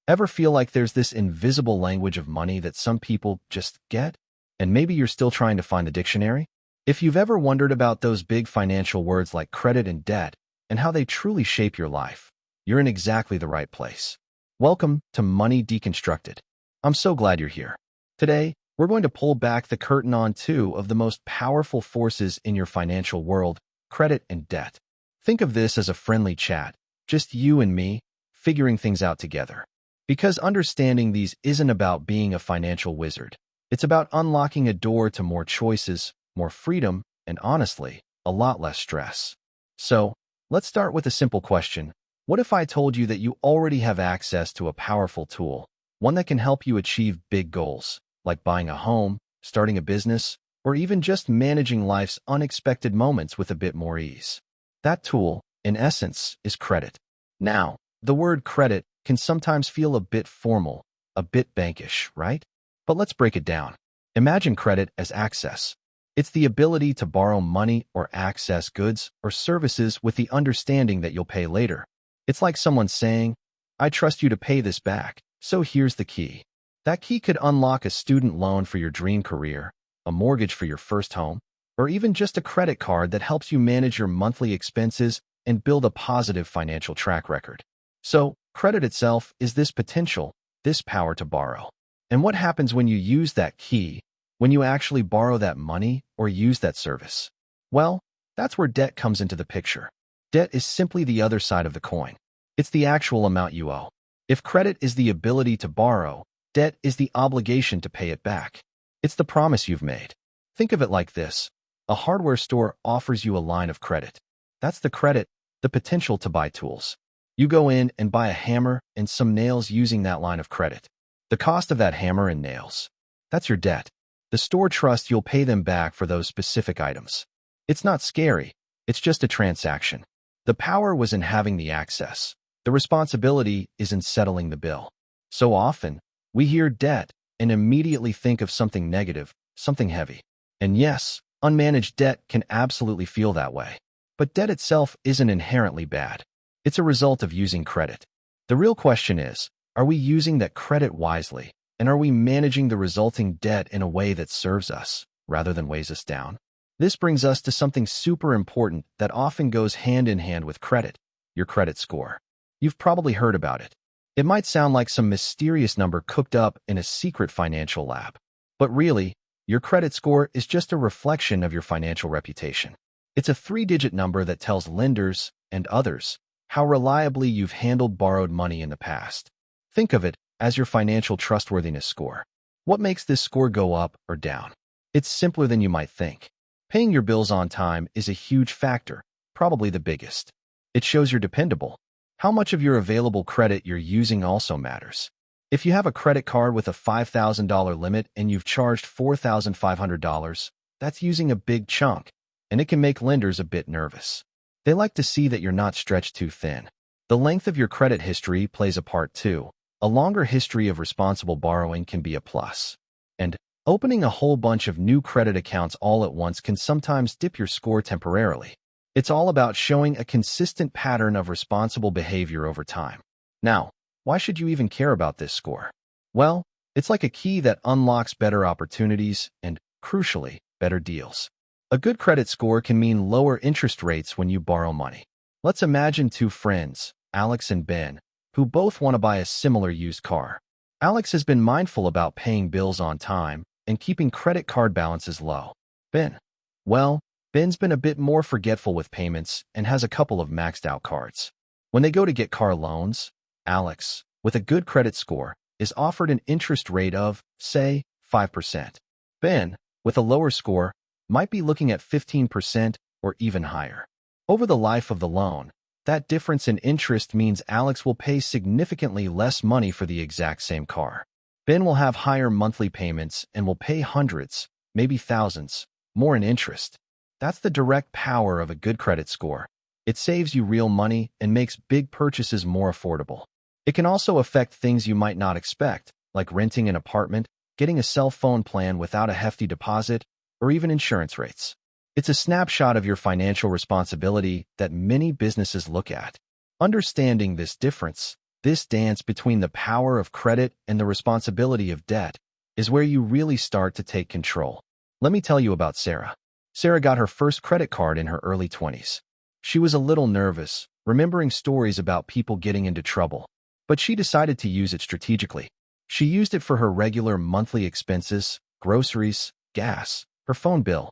Ever feel like there's this invisible language of money that some people just get? And maybe you're still trying to find the dictionary? If you've ever wondered about those big financial words like credit and debt and how they truly shape your life, you're in exactly the right place. Welcome to Money Deconstructed. I'm so glad you're here. Today, we're going to pull back the curtain on two of the most powerful forces in your financial world, credit and debt. Think of this as a friendly chat, just you and me, figuring things out together. Because understanding these isn't about being a financial wizard. It's about unlocking a door to more choices, more freedom, and honestly, a lot less stress. So, let's start with a simple question. What if I told you that you already have access to a powerful tool, one that can help you achieve big goals, like buying a home, starting a business, or even just managing life's unexpected moments with a bit more ease? That tool, in essence, is credit. Now, the word credit can sometimes feel a bit formal, a bit bankish, right? But let's break it down. Imagine credit as access. It's the ability to borrow money or access goods or services with the understanding that you'll pay later. It's like someone saying, I trust you to pay this back, so here's the key. That key could unlock a student loan for your dream career, a mortgage for your first home, or even just a credit card that helps you manage your monthly expenses and build a positive financial track record. So, credit itself is this potential, this power to borrow. And what happens when you use that key, when you actually borrow that money or use that service? Well, that's where debt comes into the picture. Debt is simply the other side of the coin. It's the actual amount you owe. If credit is the ability to borrow, debt is the obligation to pay it back. It's the promise you've made. Think of it like this. A hardware store offers you a line of credit. That's the credit, the potential to buy tools. You go in and buy a hammer and some nails using that line of credit. The cost of that hammer and nails. That's your debt. The store trusts you'll pay them back for those specific items. It's not scary. It's just a transaction. The power was in having the access. The responsibility is in settling the bill. So often, we hear debt and immediately think of something negative, something heavy. And yes, unmanaged debt can absolutely feel that way. But debt itself isn't inherently bad. It's a result of using credit. The real question is, are we using that credit wisely? And are we managing the resulting debt in a way that serves us, rather than weighs us down? This brings us to something super important that often goes hand in hand with credit, your credit score. You've probably heard about it. It might sound like some mysterious number cooked up in a secret financial lab. But really, your credit score is just a reflection of your financial reputation. It's a 3-digit number that tells lenders and others how reliably you've handled borrowed money in the past. Think of it as your financial trustworthiness score. What makes this score go up or down? It's simpler than you might think. Paying your bills on time is a huge factor, probably the biggest. It shows you're dependable. How much of your available credit you're using also matters. If you have a credit card with a $5,000 limit and you've charged $4,500, that's using a big chunk, and it can make lenders a bit nervous. They like to see that you're not stretched too thin. The length of your credit history plays a part too. A longer history of responsible borrowing can be a plus. And opening a whole bunch of new credit accounts all at once can sometimes dip your score temporarily. It's all about showing a consistent pattern of responsible behavior over time. Now, why should you even care about this score? Well, it's like a key that unlocks better opportunities and, crucially, better deals. A good credit score can mean lower interest rates when you borrow money. Let's imagine two friends, Alex and Ben, who both want to buy a similar used car. Alex has been mindful about paying bills on time and keeping credit card balances low. Ben's been a bit more forgetful with payments and has a couple of maxed out cards. When they go to get car loans, Alex, with a good credit score, is offered an interest rate of, say, 5%. Ben, with a lower score, might be looking at 15% or even higher. Over the life of the loan, that difference in interest means Alex will pay significantly less money for the exact same car. Ben will have higher monthly payments and will pay hundreds, maybe thousands, more in interest. That's the direct power of a good credit score. It saves you real money and makes big purchases more affordable. It can also affect things you might not expect, like renting an apartment, getting a cell phone plan without a hefty deposit, or even insurance rates. It's a snapshot of your financial responsibility that many businesses look at. Understanding this difference, This dance between the power of credit and the responsibility of debt is where you really start to take control. Let me tell you about Sarah. Sarah got her first credit card in her early 20s. She was a little nervous, remembering stories about people getting into trouble, but she decided to use it strategically. She used it for her regular monthly expenses, groceries, gas, her phone bill,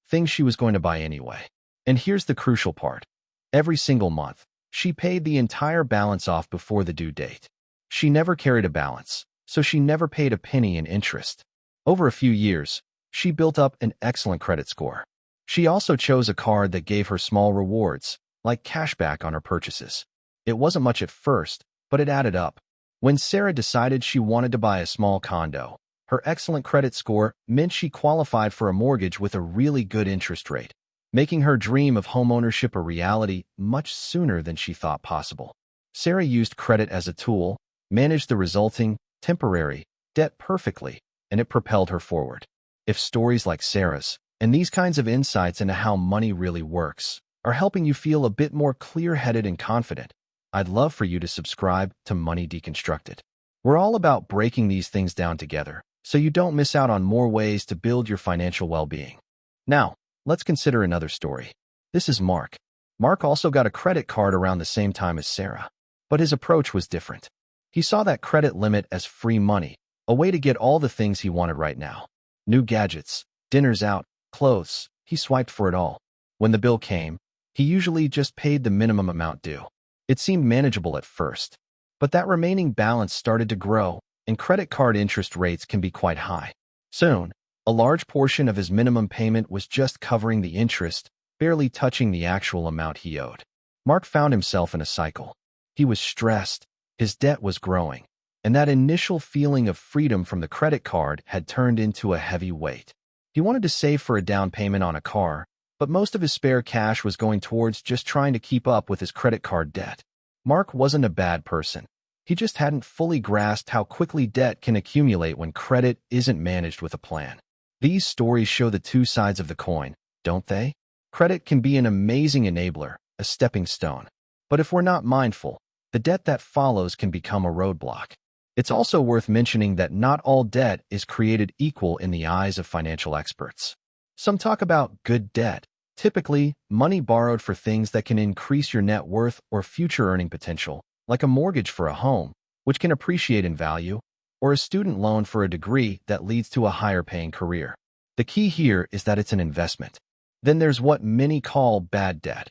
things she was going to buy anyway. And here's the crucial part. Every single month, she paid the entire balance off before the due date. She never carried a balance, so she never paid a penny in interest. Over a few years, she built up an excellent credit score. She also chose a card that gave her small rewards, like cashback on her purchases. It wasn't much at first, but it added up. When Sarah decided she wanted to buy a small condo, her excellent credit score meant she qualified for a mortgage with a really good interest rate, making her dream of homeownership a reality much sooner than she thought possible. Sarah used credit as a tool, managed the resulting, temporary, debt perfectly, and it propelled her forward. If stories like Sarah's, and these kinds of insights into how money really works, are helping you feel a bit more clear-headed and confident, I'd love for you to subscribe to Money Deconstructed. We're all about breaking these things down together, so you don't miss out on more ways to build your financial well-being. Now, let's consider another story. This is Mark. Mark also got a credit card around the same time as Sarah, but his approach was different. He saw that credit limit as free money, a way to get all the things he wanted right now. New gadgets, dinners out, clothes, he swiped for it all. When the bill came, he usually just paid the minimum amount due. It seemed manageable at first, but that remaining balance started to grow, and credit card interest rates can be quite high. Soon, a large portion of his minimum payment was just covering the interest, barely touching the actual amount he owed. Mark found himself in a cycle. He was stressed, his debt was growing, and that initial feeling of freedom from the credit card had turned into a heavy weight. He wanted to save for a down payment on a car, but most of his spare cash was going towards just trying to keep up with his credit card debt. Mark wasn't a bad person. He just hadn't fully grasped how quickly debt can accumulate when credit isn't managed with a plan. These stories show the two sides of the coin, don't they? Credit can be an amazing enabler, a stepping stone. But if we're not mindful, the debt that follows can become a roadblock. It's also worth mentioning that not all debt is created equal in the eyes of financial experts. Some talk about good debt, typically money borrowed for things that can increase your net worth or future earning potential, like a mortgage for a home, which can appreciate in value, or a student loan for a degree that leads to a higher-paying career. The key here is that it's an investment. Then there's what many call bad debt.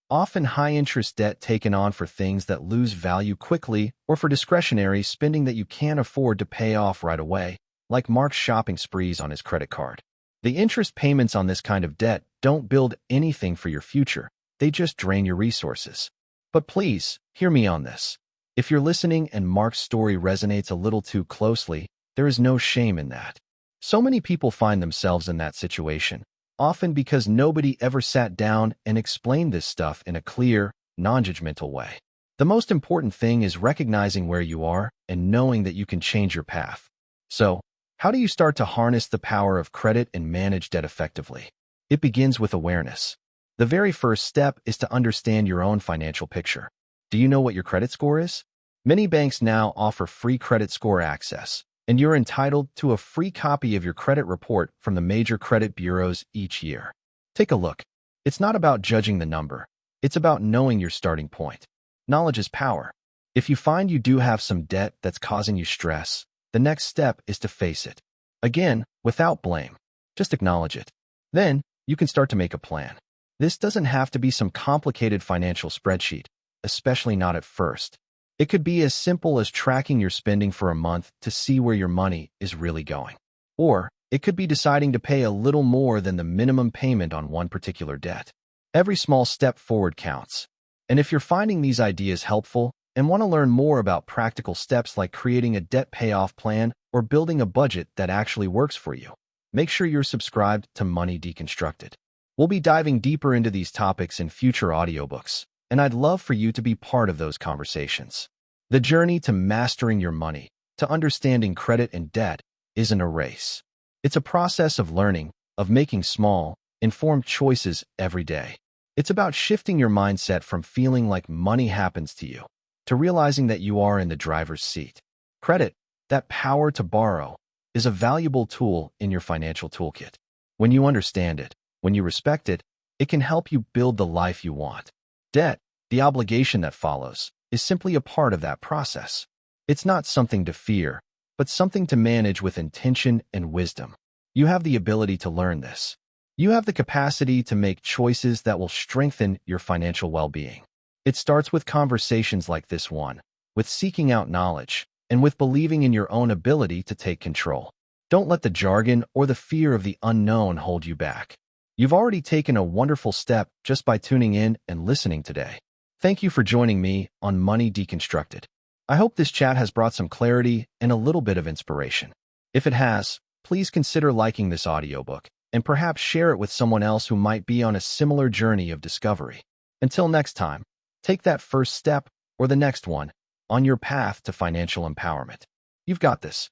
Often high-interest debt taken on for things that lose value quickly or for discretionary spending that you can't afford to pay off right away, like Mark's shopping sprees on his credit card. The interest payments on this kind of debt don't build anything for your future, they just drain your resources. But please, hear me on this. If you're listening and Mark's story resonates a little too closely, there is no shame in that. So many people find themselves in that situation, often because nobody ever sat down and explained this stuff in a clear, non-judgmental way. The most important thing is recognizing where you are and knowing that you can change your path. So, how do you start to harness the power of credit and manage debt effectively? It begins with awareness. The very first step is to understand your own financial picture. Do you know what your credit score is? Many banks now offer free credit score access, and you're entitled to a free copy of your credit report from the major credit bureaus each year. Take a look. It's not about judging the number. It's about knowing your starting point. Knowledge is power. If you find you do have some debt that's causing you stress, the next step is to face it. Again, without blame. Just acknowledge it. Then, you can start to make a plan. This doesn't have to be some complicated financial spreadsheet, especially not at first. It could be as simple as tracking your spending for a month to see where your money is really going. Or, it could be deciding to pay a little more than the minimum payment on one particular debt. Every small step forward counts. And if you're finding these ideas helpful and want to learn more about practical steps like creating a debt payoff plan or building a budget that actually works for you, make sure you're subscribed to Money Deconstructed. We'll be diving deeper into these topics in future audiobooks, and I'd love for you to be part of those conversations. The journey to mastering your money, to understanding credit and debt, isn't a race. It's a process of learning, of making small, informed choices every day. It's about shifting your mindset from feeling like money happens to you to realizing that you are in the driver's seat. Credit, that power to borrow, is a valuable tool in your financial toolkit. When you understand it, when you respect it, it can help you build the life you want. Debt, the obligation that follows, is simply a part of that process. It's not something to fear, but something to manage with intention and wisdom. You have the ability to learn this. You have the capacity to make choices that will strengthen your financial well-being. It starts with conversations like this one, with seeking out knowledge, and with believing in your own ability to take control. Don't let the jargon or the fear of the unknown hold you back. You've already taken a wonderful step just by tuning in and listening today. Thank you for joining me on Money Deconstructed. I hope this chat has brought some clarity and a little bit of inspiration. If it has, please consider liking this audiobook and perhaps share it with someone else who might be on a similar journey of discovery. Until next time, take that first step or the next one on your path to financial empowerment. You've got this.